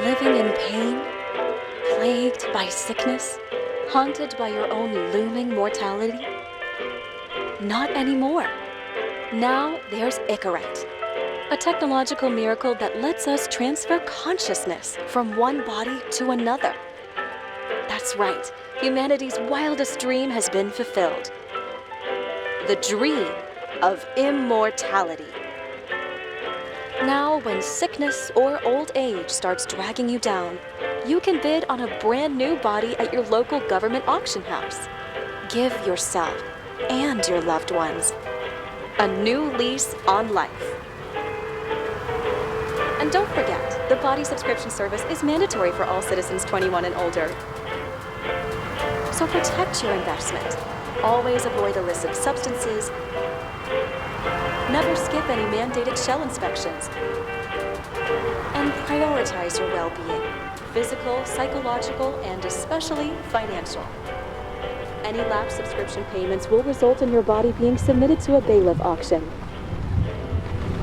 Living in pain, plagued by sickness, haunted by your own looming mortality? Not anymore. Now there's Icaret, a technological miracle that lets us transfer consciousness from one body to another. That's right, humanity's wildest dream has been fulfilled. The dream of immortality. Now, when sickness or old age starts dragging you down, you can bid on a brand new body at your local government auction house. Give yourself and your loved ones a new lease on life. And don't forget, the body subscription service is mandatory for all citizens 21 and older. So protect your investment. Always avoid illicit substances. Never skip any mandated shell inspections. And prioritize your well-being, physical, psychological, and especially financial. Any lapsed subscription payments will result in your body being submitted to a bailiff auction.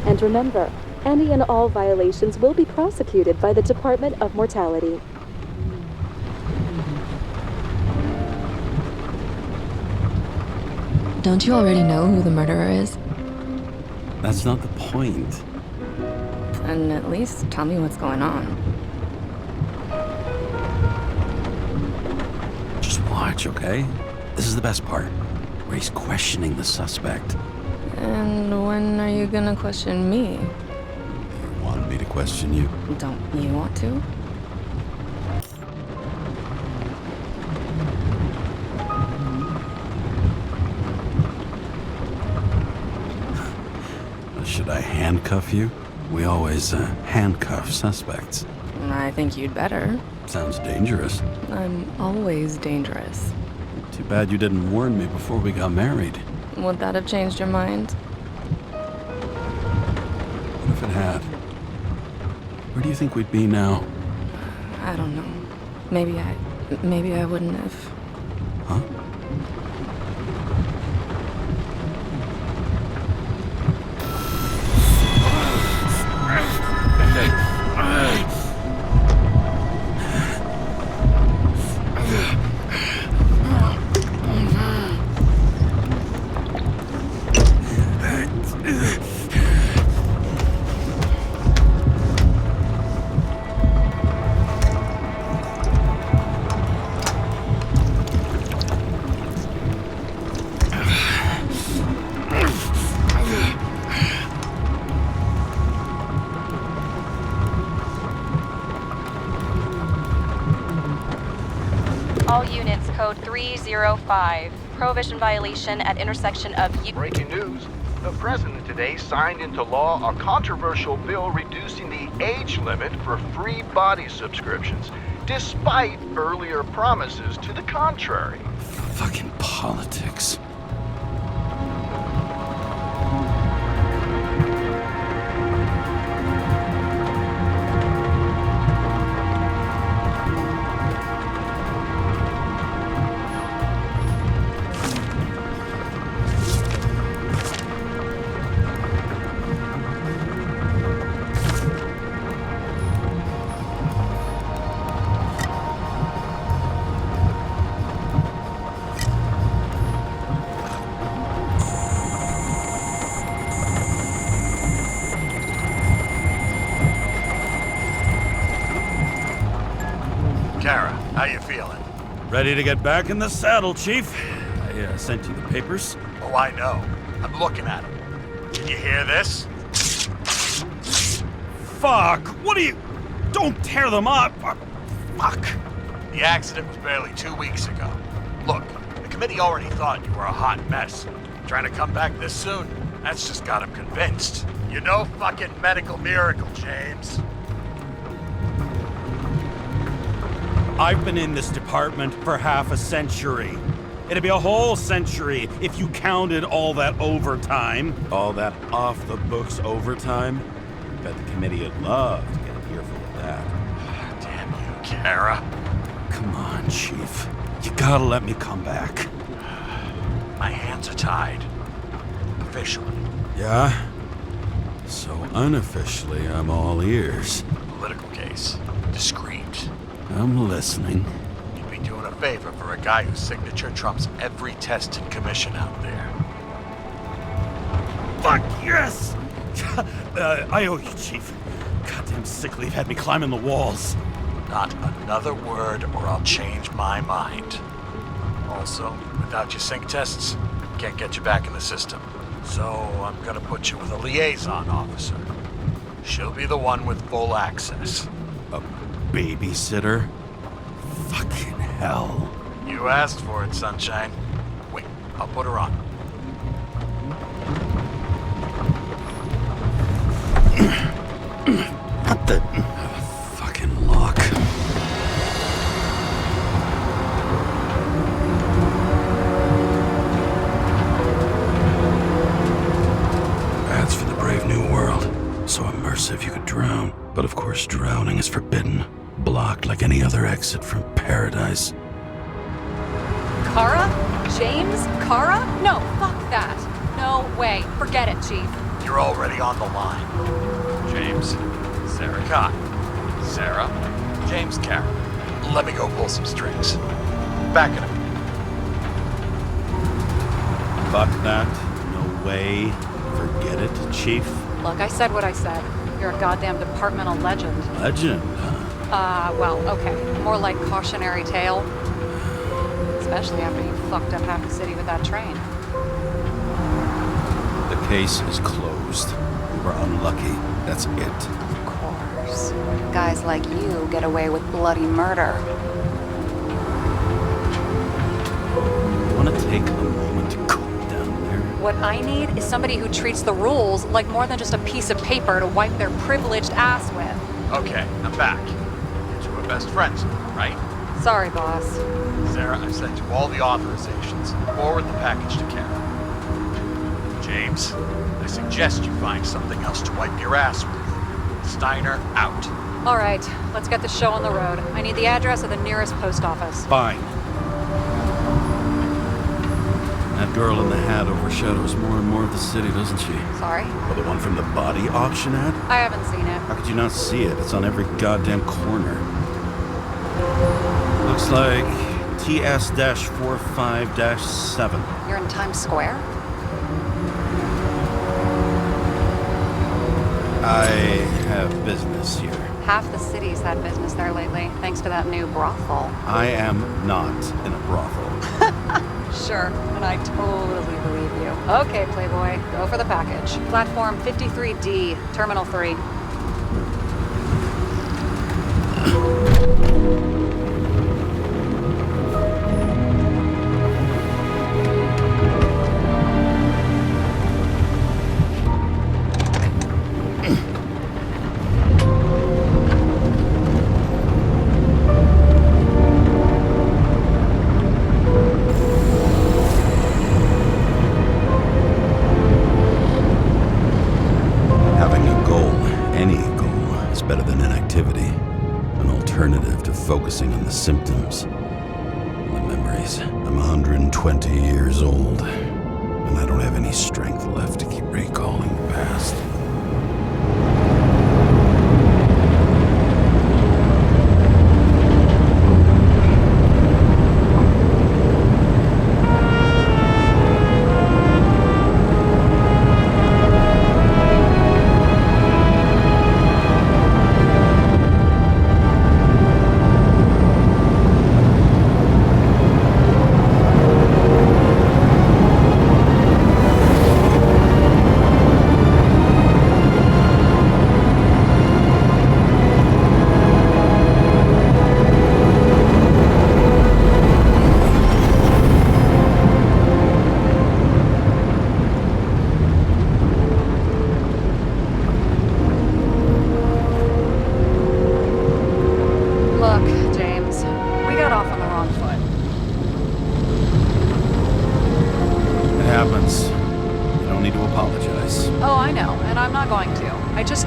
And remember, any and all violations will be prosecuted by the Department of Mortality. Don't you already know who the murderer is? That's not the point. And at least tell me what's going on. Just watch, okay? This is the best part, where he's questioning the suspect. And when are you gonna question me? You wanted me to question you. Don't you want to? Should I handcuff you? We always handcuff suspects. I think you'd better. Sounds dangerous. I'm always dangerous. Too bad you didn't warn me before we got married. Would that have changed your mind? What if it had? Where do you think we'd be now? I don't know. Maybe I wouldn't have. Huh? All units, code 305. Prohibition violation at intersection of... Breaking news. The president today signed into law a controversial bill reducing the age limit for free body subscriptions, despite earlier promises to the contrary. Fucking politics. Kara, how you feeling? Ready to get back in the saddle, Chief. I sent you the papers. Oh, I know. I'm looking at them. Can you hear this? Fuck! What are you... Don't tear them up! Fuck! The accident was barely 2 weeks ago. Look, the committee already thought you were a hot mess. Trying to come back this soon, that's just got them convinced. You're no fucking medical miracle, James. I've been in this department for half a century. It'd be a whole century if you counted all that overtime. All that off-the-books overtime? Bet the committee would love to get an earful of that. Damn you, Kara. Come on, Chief. You gotta let me come back. My hands are tied. Officially. Yeah? So unofficially, I'm all ears. Political case. Discreet. I'm listening. You'd be doing a favor for a guy whose signature trumps every test and commission out there. Fuck yes! I owe you, Chief. Goddamn sick leave had me climbing the walls. Not another word or I'll change my mind. Also, without your sync tests, can't get you back in the system. So I'm gonna put you with a liaison officer. She'll be the one with full access. A babysitter? Fucking hell. You asked for it, Sunshine. Wait, I'll put her on. Not the fucking lock. That's for the brave new world. So immersive you could drown. But of course drowning is forbidden. Blocked like any other exit from paradise. Kara? James? Kara? No, fuck that. No way. Forget it, Chief. You're already on the line. James, Sarah Cott. Sarah, James Carroll. Let me go pull some strings. Back in a minute. Fuck that. No way. Forget it, Chief. Look, I said what I said. You're a goddamn departmental legend. Legend, Well, okay. More like cautionary tale. Especially after you fucked up half the city with that train. The case is closed. We were unlucky. That's it. Of course. Guys like you get away with bloody murder. Want to take a moment to cool down there? What I need is somebody who treats the rules like more than just a piece of paper to wipe their privileged ass with. Okay, I'm back. You two are best friends, right? Sorry, boss. Sarah, I've sent you all the authorizations. Forward the package to Karen. James, I suggest you find something else to wipe your ass with. Steiner, out. All right, let's get the show on the road. I need the address of the nearest post office. Fine. That girl in the hat overshadows more and more of the city, doesn't she? Sorry? Oh, the one from the body auction ad? I haven't seen it. How could you not see it? It's on every goddamn corner. Looks like TS-45-7. You're in Times Square? I have business here. Half the city's had business there lately, thanks to that new brothel. I am not in a brothel. Sure, and I totally believe you. Okay, Playboy, go for the package. Platform 53D, Terminal 3. Focusing on the symptoms and the memories. I'm 120 years old, and I don't have any strength left to keep recalling the past.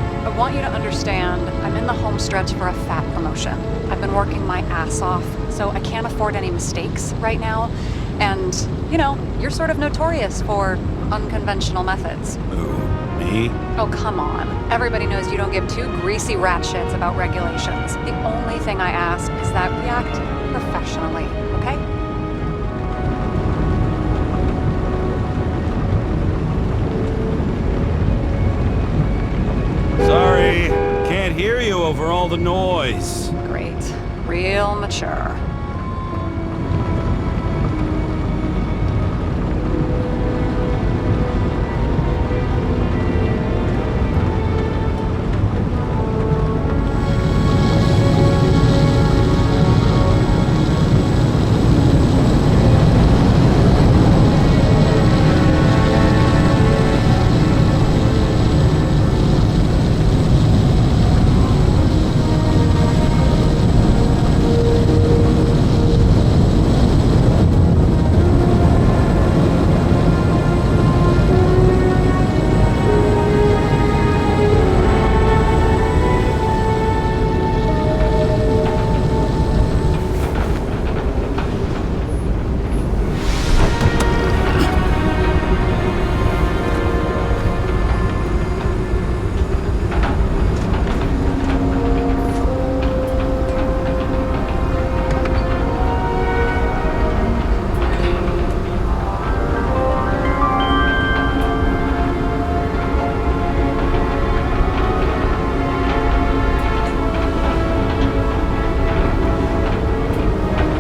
I want you to understand, I'm in the home stretch for a fat promotion. I've been working my ass off, so I can't afford any mistakes right now. And, you know, you're sort of notorious for unconventional methods. Who, me? Me? Oh, come on. Everybody knows you don't give two greasy rat shits about regulations. The only thing I ask is that we act professionally, okay? Sorry, can't hear you over all the noise. Great. Real mature.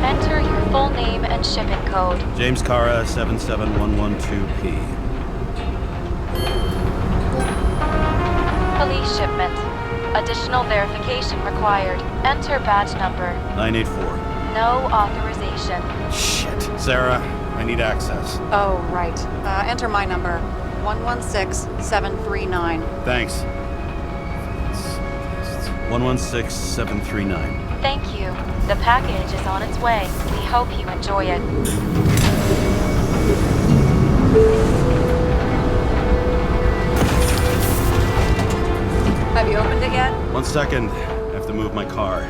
Enter your full name and shipping code. James Cara, 77112P. Police shipment. Additional verification required. Enter badge number. 984. No authorization. Shit. Sarah, I need access. Oh, right. Enter my number. 116739. Thanks. 116739. Thank you. The package is on its way. We hope you enjoy it. Have you opened it yet? 1 second. I have to move my car.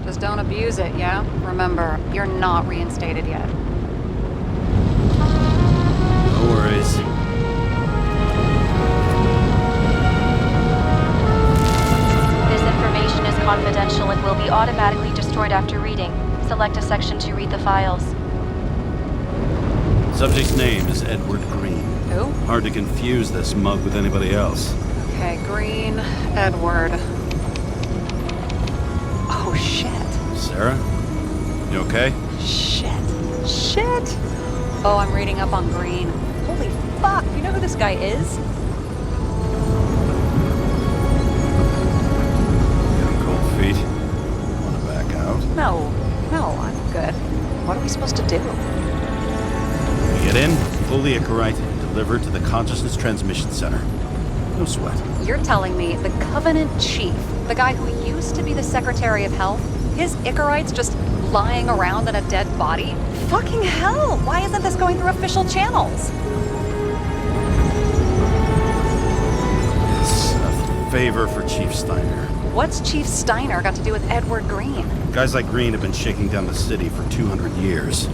Just don't abuse it, yeah? Remember, you're not reinstated yet. No worries. This information is confidential and will be automatically destroyed after reading. Select a section to read the files. Subject's name is Edward Green. Who? Hard to confuse this mug with anybody else. Okay, Green, Edward. Oh, shit. Sarah? You okay? Shit. Oh, I'm reading up on Green. Holy fuck, you know who this guy is? Getting cold feet. Wanna back out? No, I'm good. What are we supposed to do? Get in, pull the Icarite, and deliver to the Consciousness Transmission Center. No sweat. You're telling me the Covenant Chief, the guy who used to be the Secretary of Health, his Icarite's just lying around in a dead body? Fucking hell! Why isn't this going through official channels? It's a favor for Chief Steiner. What's Chief Steiner got to do with Edward Green? Guys like Green have been shaking down the city for 200 years.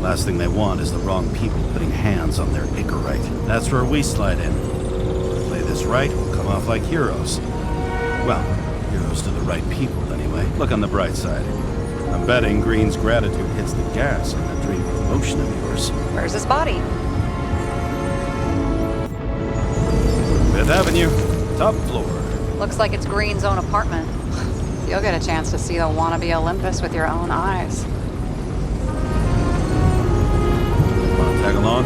Last thing they want is the wrong people putting hands on their Icarite. That's where we slide in. Play this right, we'll come off like heroes. Well, heroes to the right people, anyway. Look on the bright side. I'm betting Green's gratitude hits the gas on that dream promotion of yours. Where's his body? 5th Avenue, top floor. Looks like it's Green's own apartment. You'll get a chance to see the wannabe Olympus with your own eyes. Wanna tag along?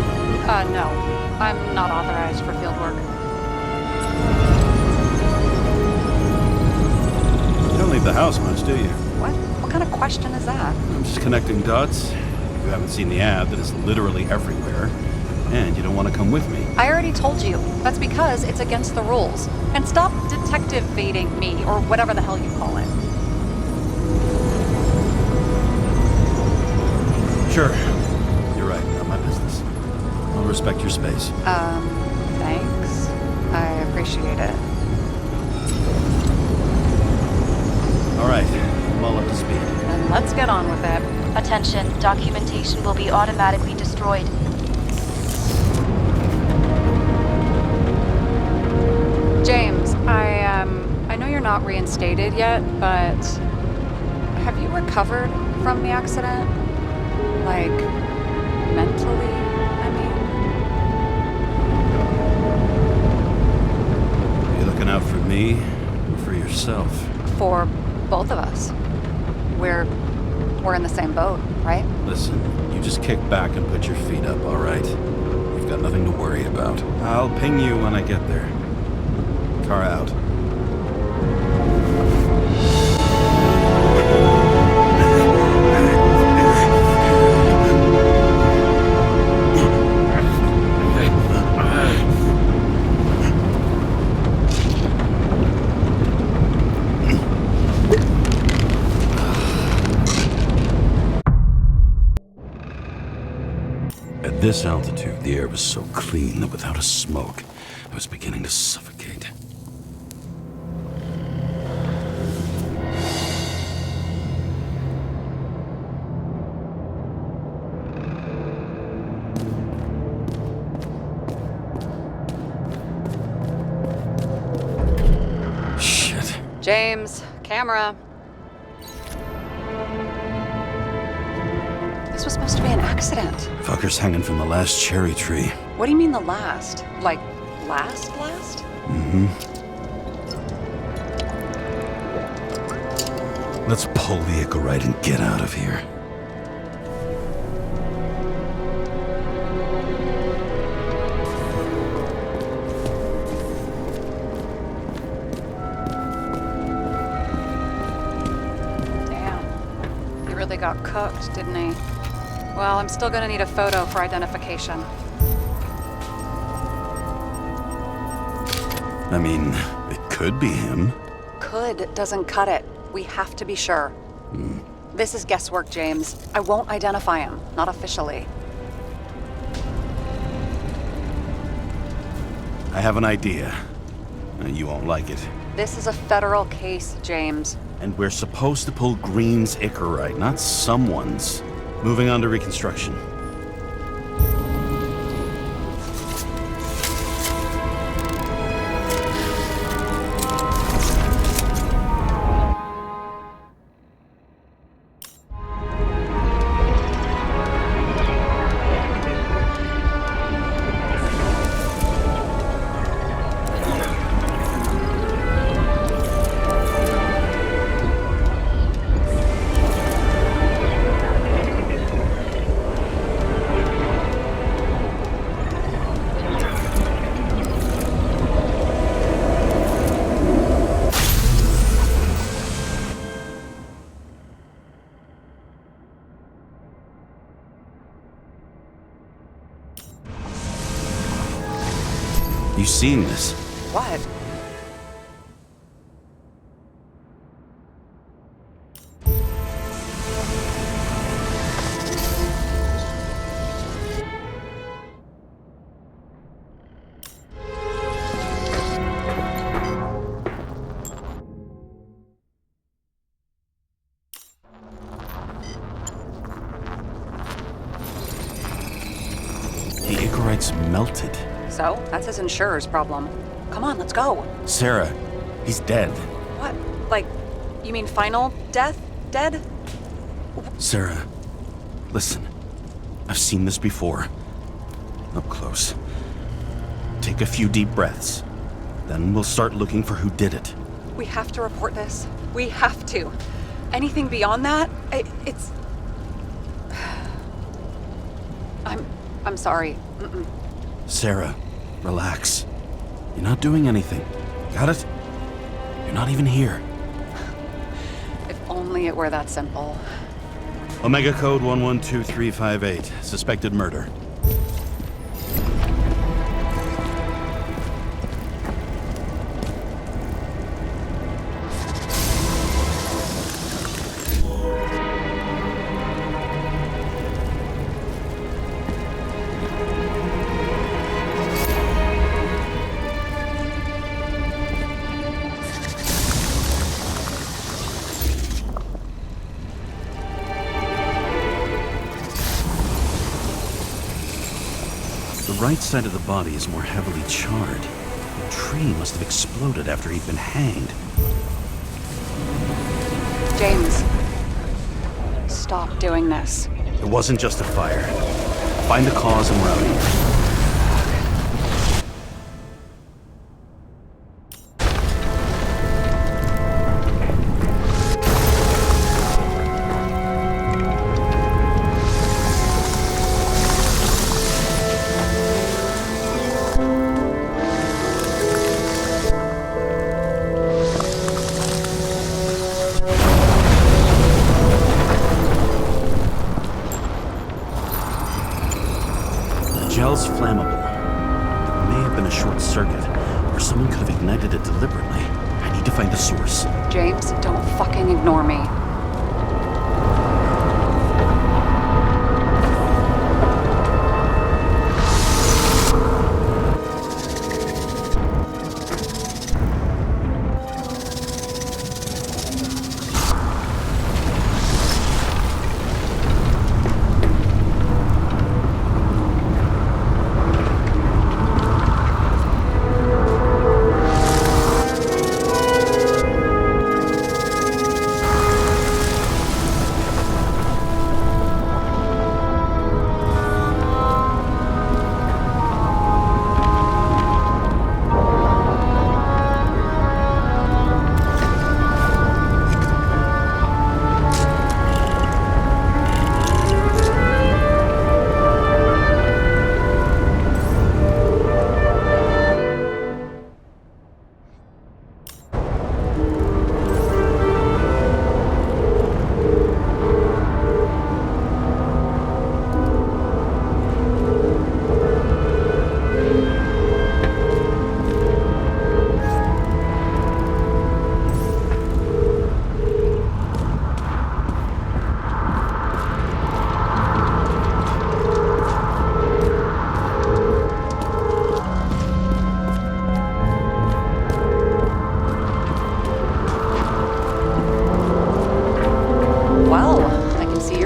No. I'm not authorized for field work. You don't leave the house much, do you? What? What kind of question is that? I'm just connecting dots. You haven't seen the ad that is literally everywhere. And you don't want to come with me. I already told you. That's because it's against the rules. And stop detective baiting me, or whatever the hell you call it. Sure. You're right. Not my business. I'll respect your space. Thanks. I appreciate it. All right. I'm all up to speed. Then let's get on with it. Attention, documentation will be automatically destroyed. James, I know you're not reinstated yet, but have you recovered from the accident? Like, mentally, I mean? Are you looking out for me or for yourself? For both of us. We're in the same boat, right? Listen, you just kick back and put your feet up, all right? You've got nothing to worry about. I'll ping you when I get there. Car out. At this altitude, the air was so clean that without a smoke, I was beginning to suffocate. Shit. James, camera. This was supposed to be an accident. Fucker's hanging from the last cherry tree. What do you mean the last? Like, last? Mm-hmm. Let's pull the Icarite and get out of here. Damn. He really got cooked, didn't he? Well, I'm still gonna need a photo for identification. I mean, it could be him. Could doesn't cut it. We have to be sure. This is guesswork, James. I won't identify him. Not officially. I have an idea. You won't like it. This is a federal case, James. And we're supposed to pull Green's Icarite, not someone's. Moving on to reconstruction. You seen this? What? The Icarite's melted. So, that's his insurer's problem. Come on, let's go. Sarah, he's dead. What? Like, you mean final death? Dead? Sarah, listen. I've seen this before. Up close. Take a few deep breaths. Then we'll start looking for who did it. We have to report this. We have to. Anything beyond that, it's... I'm sorry. Mm-mm. Sarah, relax. You're not doing anything. Got it? You're not even here. If only it were that simple. Omega code 112358. Suspected murder. The right side of the body is more heavily charred. The tree must have exploded after he'd been hanged. James, stop doing this. It wasn't just a fire. Find the cause and we're out of here. Gel's flammable. It may have been a short circuit, or someone could have ignited it deliberately. I need to find the source. James, don't fucking ignore me.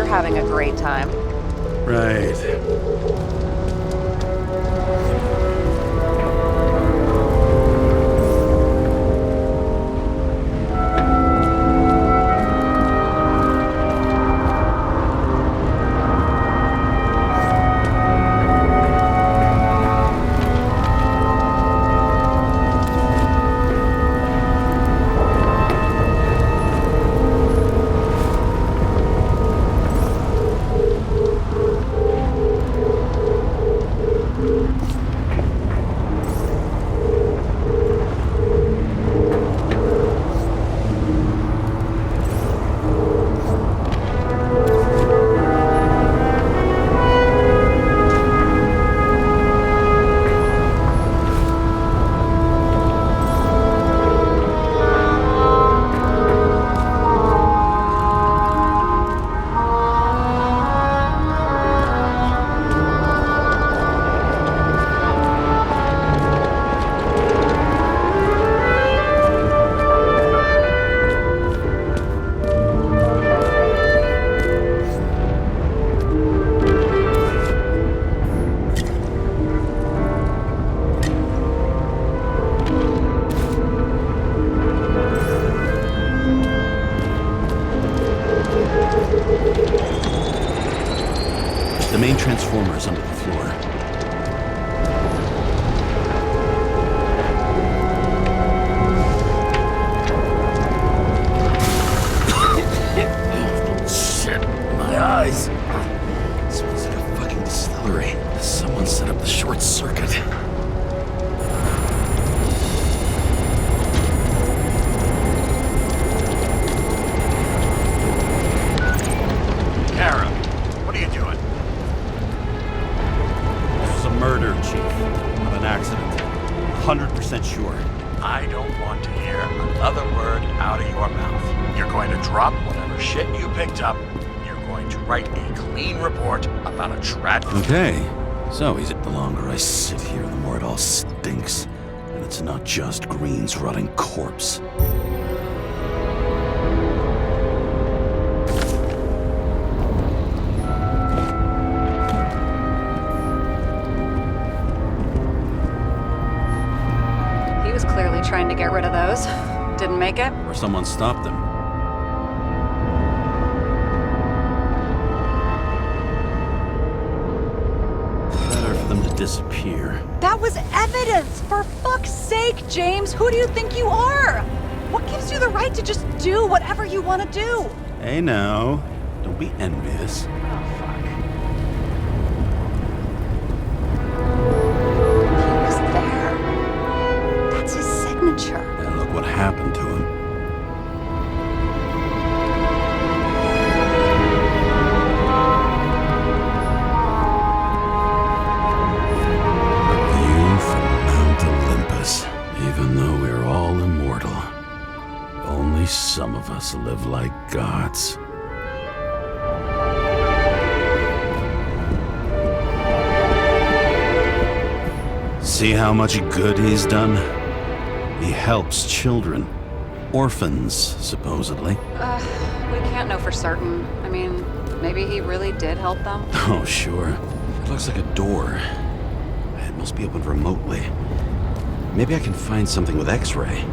Having a great time. Right. The main transformer is under the floor. out of your mouth. You're going to drop whatever shit you picked up. You're going to write a clean report about a tragic... Okay, so he's... The longer I sit here, the more it all stinks. And it's not just Green's rotting corpse. He was clearly trying to get rid of those. Didn't make it. Or someone stopped him. Better for them to disappear. That was evidence! For fuck's sake, James! Who do you think you are? What gives you the right to just do whatever you want to do? Hey now, don't be envious. Oh, fuck. He was there. That's his signature. And look what happened to him. A view from Mount Olympus. Even though we're all immortal, only some of us live like gods. See how much good he's done? He helps children. Orphans, supposedly. We can't know for certain. I mean, maybe he really did help them. Oh, sure. It looks like a door. It must be opened remotely. Maybe I can find something with X-ray.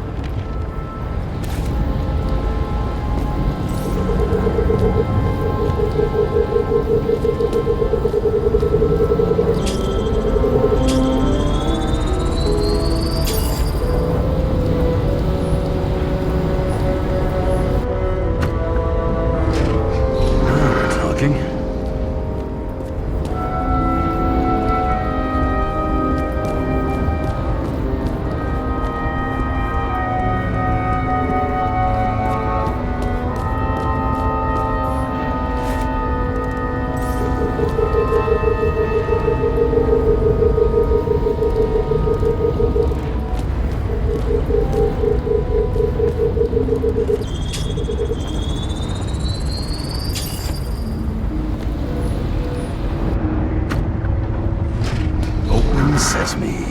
Open sesame.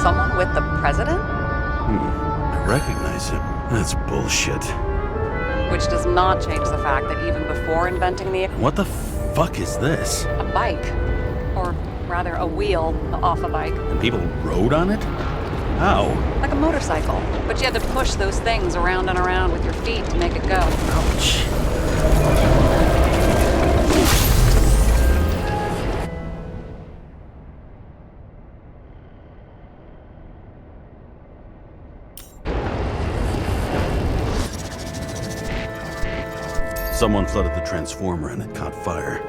Someone with the president? I recognize him. That's bullshit. Which does not change the fact that even before inventing the... What the fuck is this? a bike. Or rather, a wheel off a bike. And people rode on it? How? Like a motorcycle. But you had to push those things around and around with your feet to make it go. Ouch. Someone flooded the transformer and it caught fire.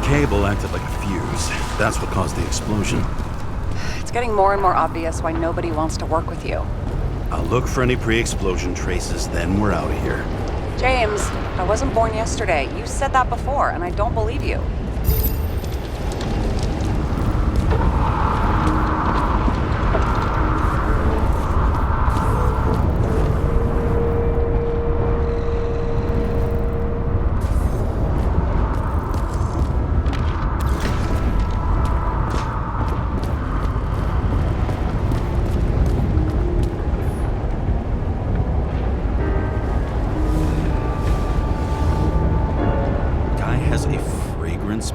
Cable acted like a fuse. That's what caused the explosion. It's getting more and more obvious why nobody wants to work with you. I'll look for any pre-explosion traces, then we're out of here. James, I wasn't born yesterday. You said that before, and I don't believe you.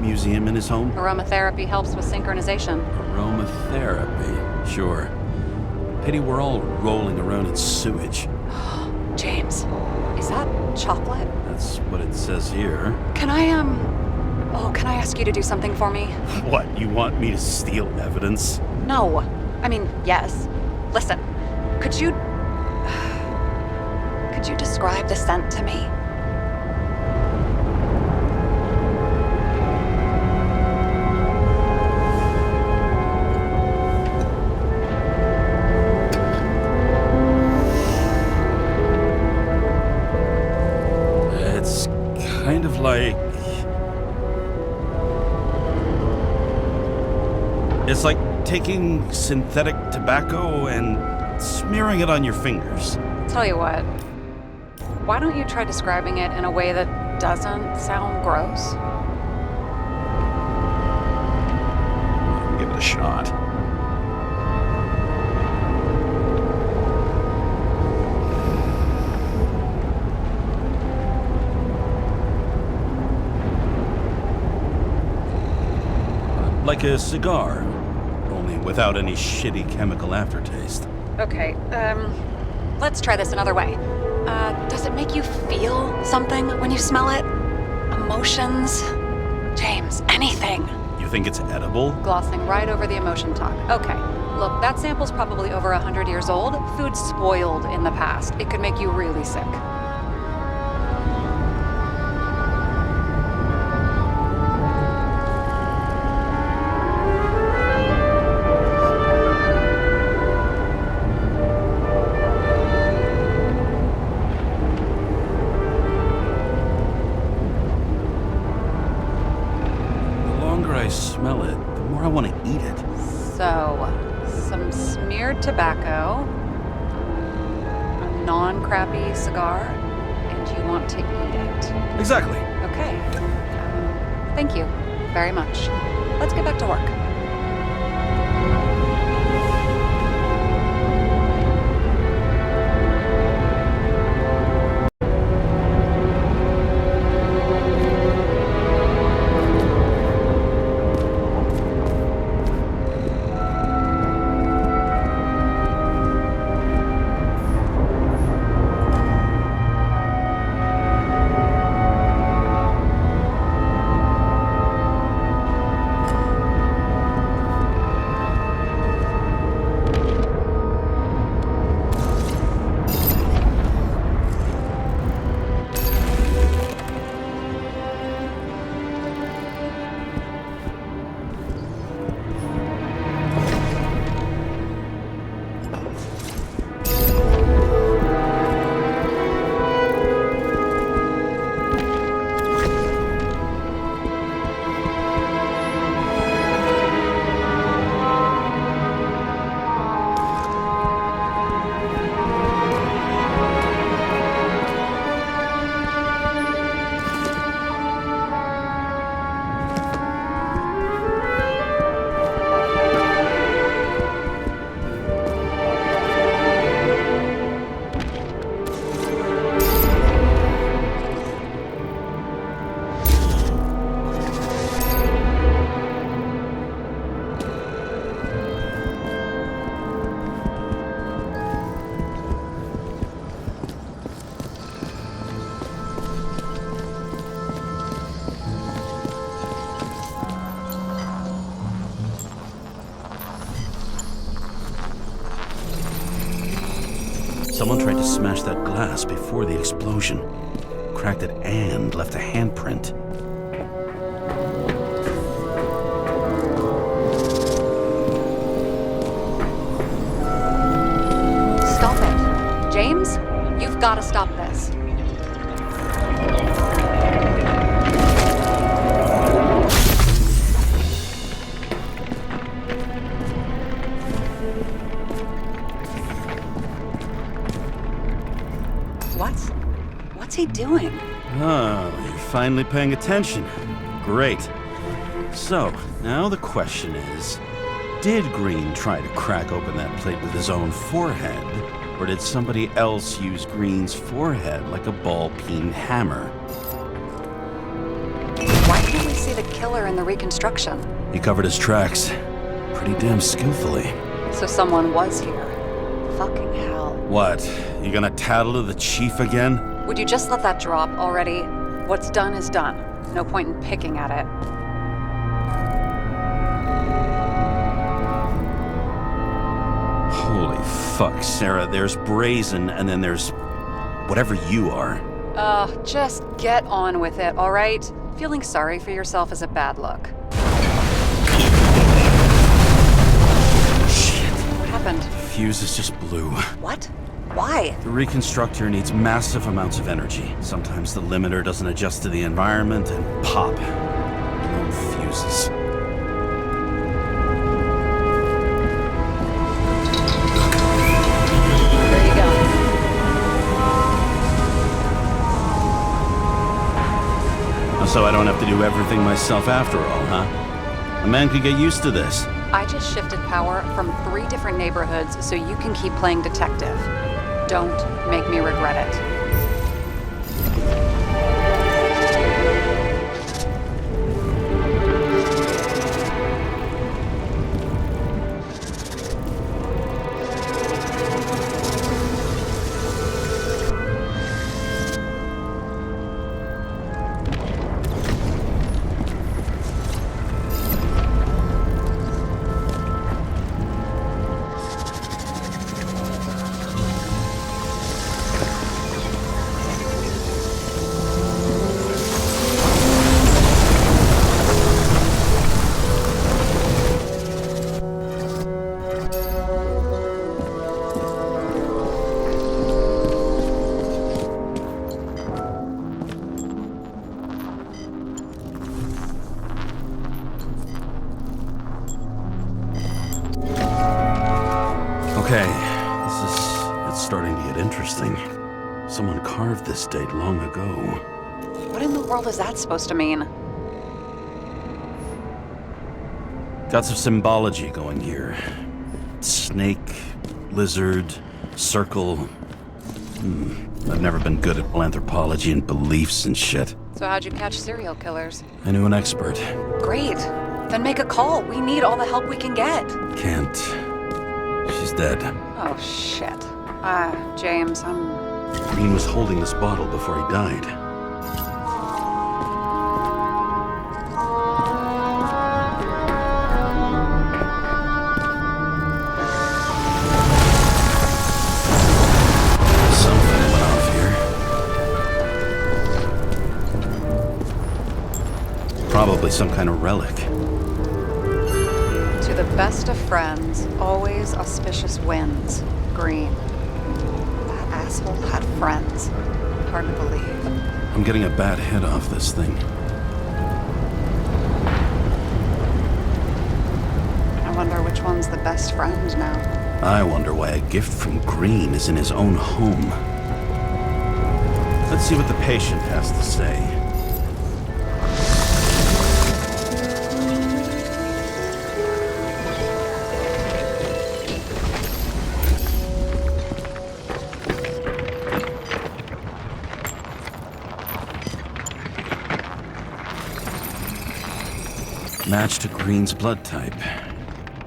Museum in his home? Aromatherapy helps with synchronization. Aromatherapy? Sure. Pity we're all rolling around in sewage. James, is that chocolate? That's what it says here. Can I ask you to do something for me? What, you want me to steal evidence? No. I mean, yes. Listen, could you describe the scent to me? It's kind of like... It's like taking synthetic tobacco and smearing it on your fingers. Tell you what, why don't you try describing it in a way that doesn't sound gross? Give it a shot. Like a cigar, only without any shitty chemical aftertaste. Okay, let's try this another way. Does it make you feel something when you smell it? Emotions? James, anything. You think it's edible? Glossing right over the emotion talk. Okay, look, that sample's probably over 100 years old. Food's spoiled in the past. It could make you really sick. I smell it, the more I want to eat it. So, some smeared tobacco, a non-crappy cigar, and you want to eat it. Exactly. Okay. Thank you very much. Let's get back to work. Someone tried to smash that glass before the explosion. Cracked it and left a handprint. Stop it. James, you've got to stop this. What's he doing? Oh, you're finally paying attention. Great. So, now the question is, did Green try to crack open that plate with his own forehead, or did somebody else use Green's forehead like a ball-peen hammer? Why can't we see the killer in the reconstruction? He covered his tracks pretty damn skillfully. So someone was here. Fucking hell. What? You gonna tattle to the chief again? Would you just let that drop already? What's done is done. No point in picking at it. Holy fuck, Sarah. There's Brazen, and then there's whatever you are. Just get on with it, all right? Feeling sorry for yourself is a bad look. Shit. What happened? Fuse is just blue. What? Why? The reconstructor needs massive amounts of energy. Sometimes the limiter doesn't adjust to the environment, and pop. Blown fuses. There you go. So I don't have to do everything myself after all, huh? A man could get used to this. I just shifted power from 3 different neighborhoods so you can keep playing detective. Don't make me regret it. Okay, it's starting to get interesting. Someone carved this date long ago. What in the world is that supposed to mean? Got some symbology going here. Snake, lizard, circle. I've never been good at anthropology and beliefs and shit. So how'd you catch serial killers? I knew an expert. Great. Then make a call. We need all the help we can get. Can't. She's dead. Oh, shit. James, Green was holding this bottle before he died. Something went off here. Probably some kind of relic. To the best of friends, always auspicious wins. Green. That asshole had friends. Hard to believe. I'm getting a bad hit off this thing. I wonder which one's the best friend now. I wonder why a gift from Green is in his own home. Let's see what the patient has to say. Match to Green's blood type.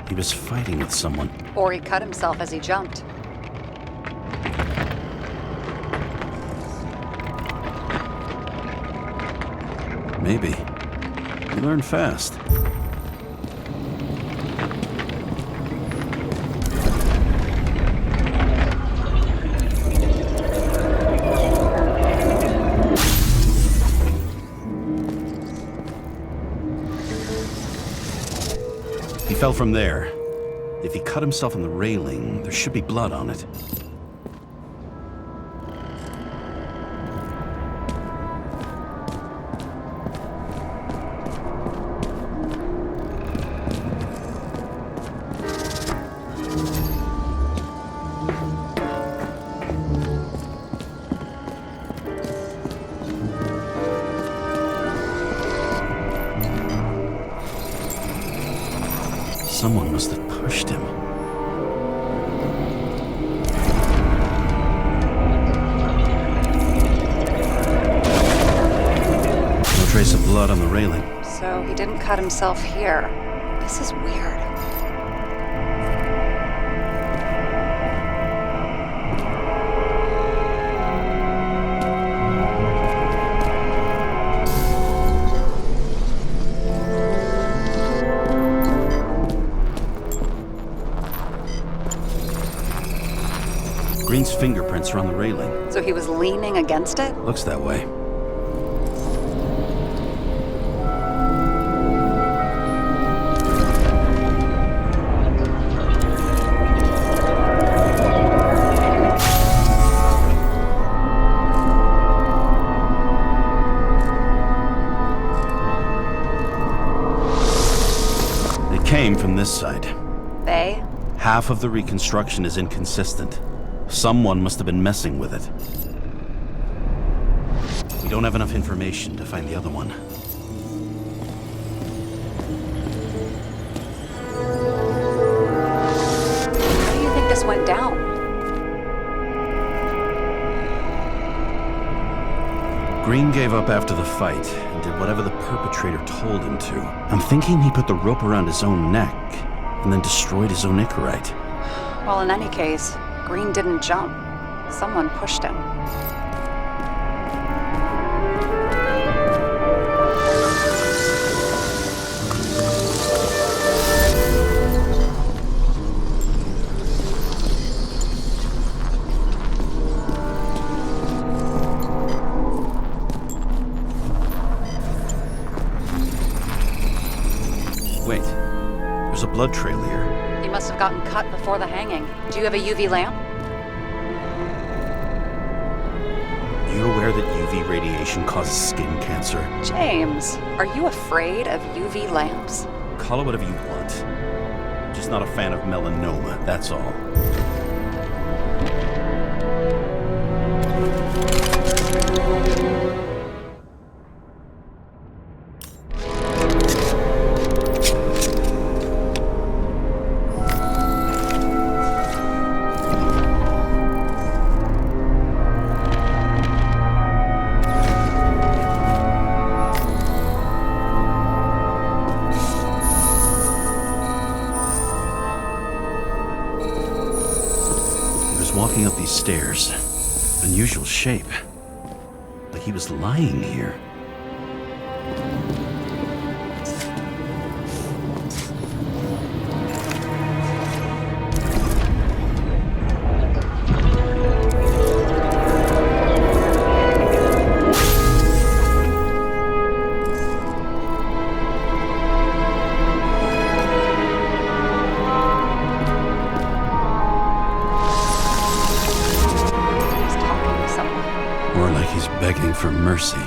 He was fighting with someone. Or he cut himself as he jumped. Maybe. You learn fast. He fell from there. If he cut himself on the railing, there should be blood on it. Someone must have pushed him. No trace of blood on the railing. So he didn't cut himself here. This is weird. Green's fingerprints are on the railing. So he was leaning against it? Looks that way. Came from this side. They? Half of the reconstruction is inconsistent. Someone must have been messing with it. We don't have enough information to find the other one. How do you think this went down? Green gave up after the fight and did whatever the perpetrator told him to. I'm thinking he put the rope around his own neck and then destroyed his own Icarite. Well, in any case, Green didn't jump. Someone pushed him. Wait, there's a blood trail here. He must have gotten cut before the hanging. Do you have a UV lamp? Are you aware that UV radiation causes skin cancer? James, are you afraid of UV lamps? Call it whatever you want. Just not a fan of melanoma, that's all. Walking up these stairs. Unusual shape. Like he was lying here. Begging for mercy.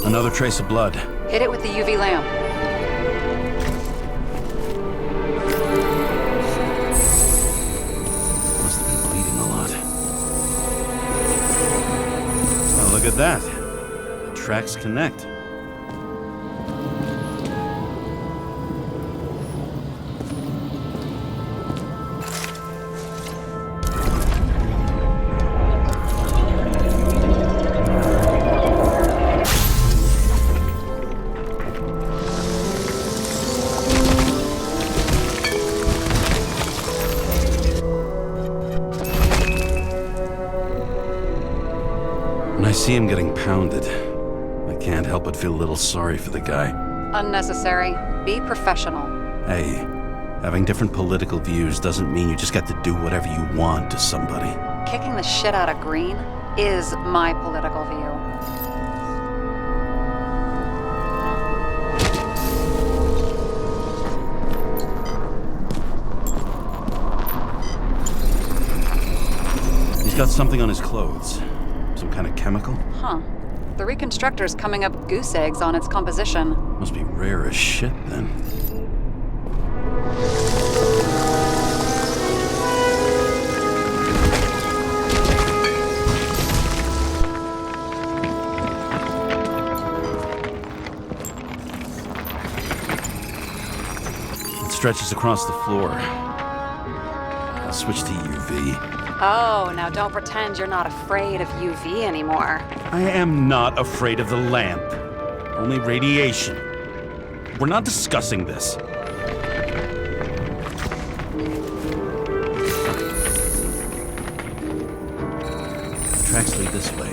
Another trace of blood. Hit it with the UV lamp. Must have been bleeding a lot. Oh, look at that. The tracks connect. When I see him getting pounded, I can't help but feel a little sorry for the guy. Unnecessary. Be professional. Hey, having different political views doesn't mean you just got to do whatever you want to somebody. Kicking the shit out of Green is my political view. He's got something on his clothes. Some kind of chemical? Huh. The reconstructor's coming up goose eggs on its composition. Must be rare as shit, then. It stretches across the floor. I'll switch to UV. Oh, now don't pretend you're not afraid of UV anymore. I am not afraid of the lamp. Only radiation. We're not discussing this. Tracks lead this way.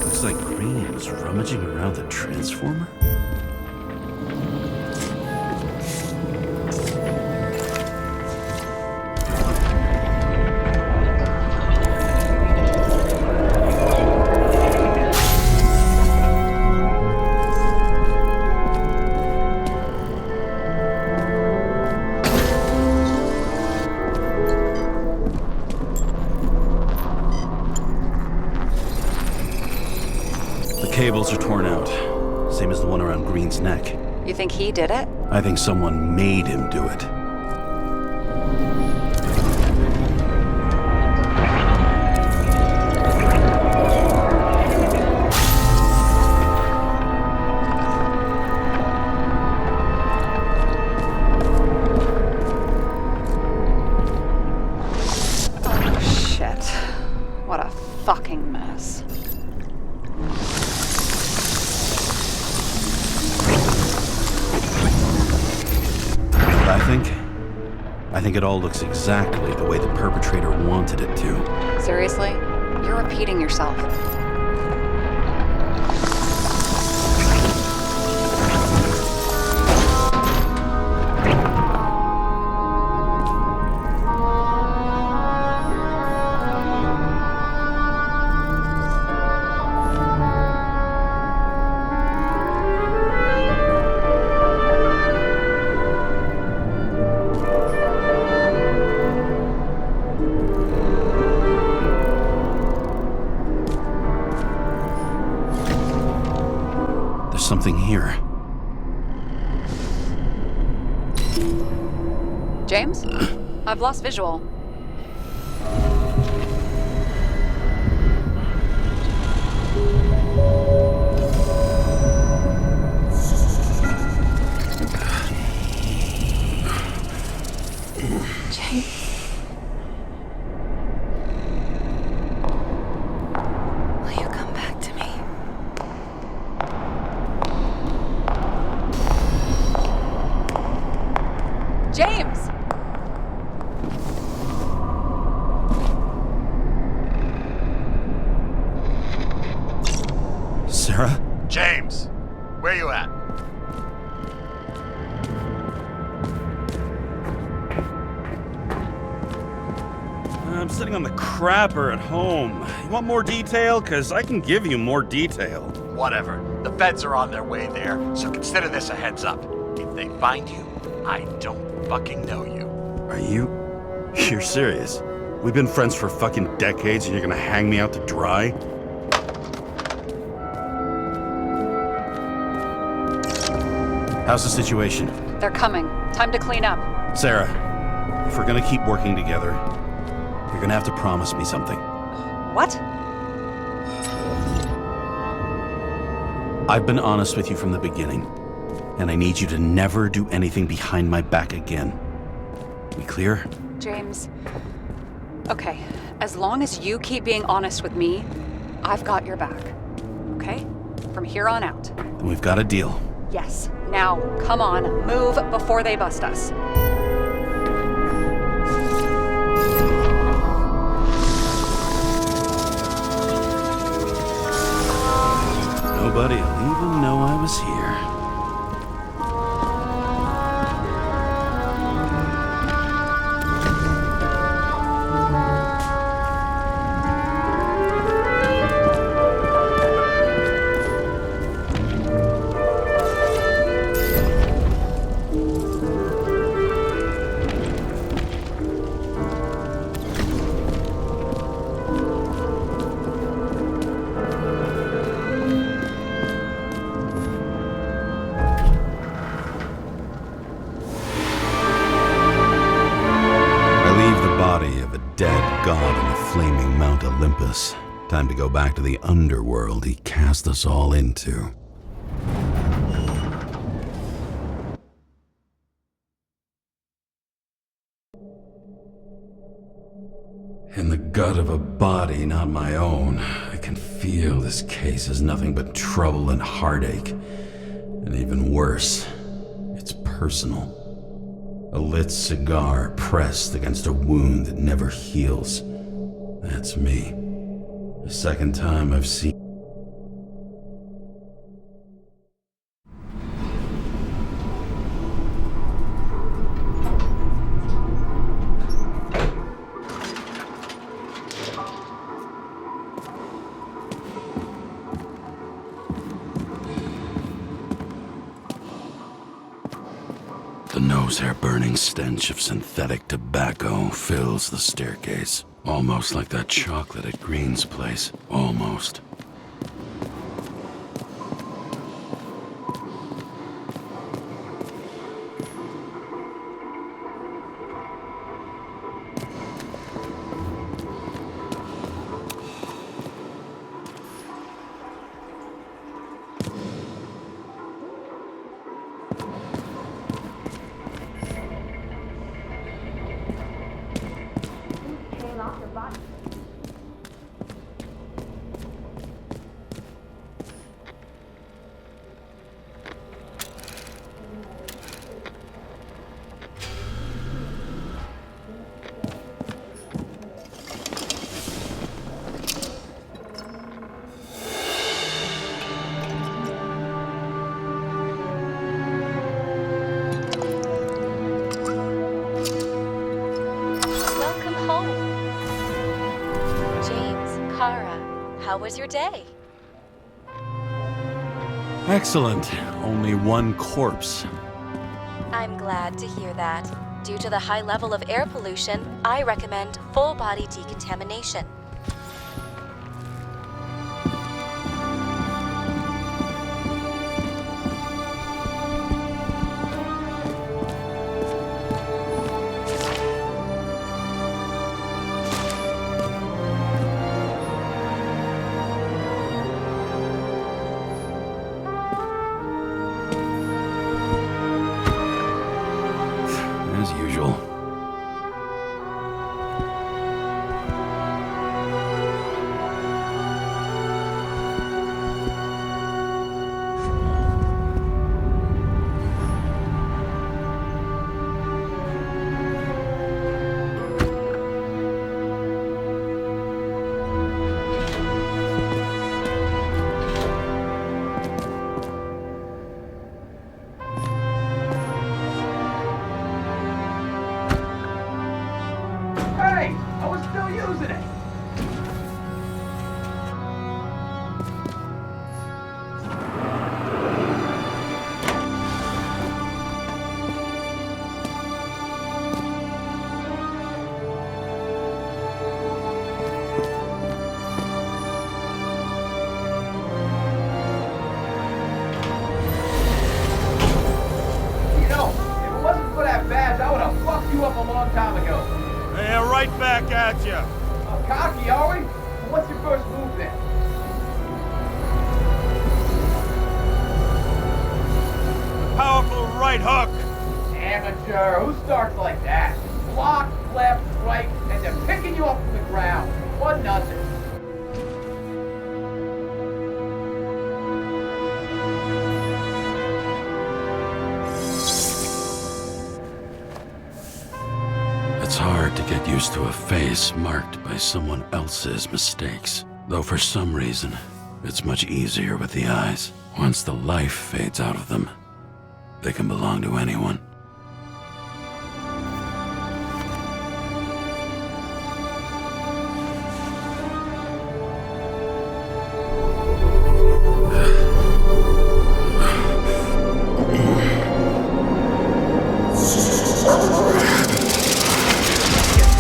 Looks like Green was rummaging around the transformer. out. Same as the one around Green's neck. You think he did it? I think someone made him do it. Oh, shit. What a fucking mess. I think it all looks exactly the way the perpetrator wanted it to. Seriously? You're repeating yourself. Something here. James? I've lost visual. James. Will you come back to me? James! Sarah? James, where you at? I'm sitting on the crapper at home. You want more detail? Because I can give you more detail. Whatever. The feds are on their way there, so consider this a heads up. If they find you, I don't fucking know you. Are you? You're serious? We've been friends for fucking decades and you're gonna hang me out to dry? How's the situation? They're coming. Time to clean up. Sarah, if we're gonna keep working together, you're gonna have to promise me something. What? I've been honest with you from the beginning, and I need you to never do anything behind my back again. We clear? James. Okay, as long as you keep being honest with me, I've got your back. Okay? From here on out. Then we've got a deal. Yes. Now, come on, move before they bust us. Nobody'll even know I was here. Dead god in the flaming Mount Olympus. Time to go back to the underworld he cast us all into. In the gut of a body not my own, I can feel this case is nothing but trouble and heartache. And even worse, it's personal. A lit cigar pressed against a wound that never heals. That's me. The second time I've seen... The nose-hair-burning stench of synthetic tobacco fills the staircase. Almost like that chocolate at Green's place. Almost. Welcome home. James, Kara, how was your day? Excellent. Only one corpse. I'm glad to hear that. Due to the high level of air pollution, I recommend full body decontamination. As usual. Hey, I was still using it. You know, if it wasn't for that badge, I would have fucked you up a long time ago. Yeah, right back at you. Cocky, are we? What's your first move then? Powerful right hook. Amateur. Who starts like that? Block, left, right, and they're picking you up from the ground. What nothing. It's hard to get used to a face marked by someone else's mistakes. Though for some reason, it's much easier with the eyes. Once the life fades out of them, they can belong to anyone.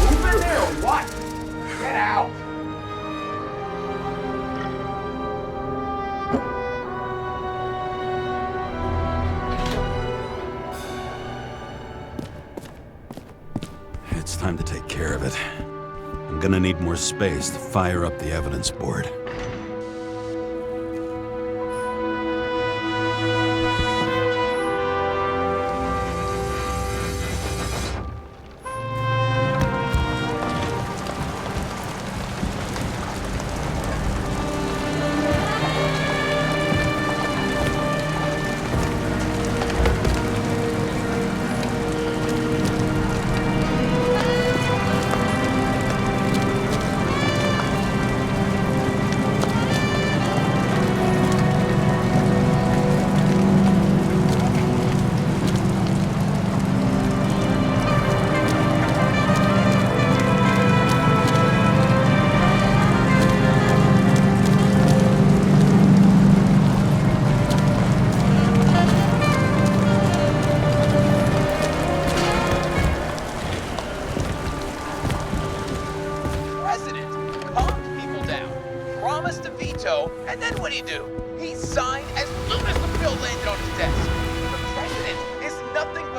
Moving there or what? Get out. It's time to take care of it. I'm gonna need more space to fire up the evidence board. promised to veto, and then what'd he do? He signed as soon as the bill landed on his desk. The president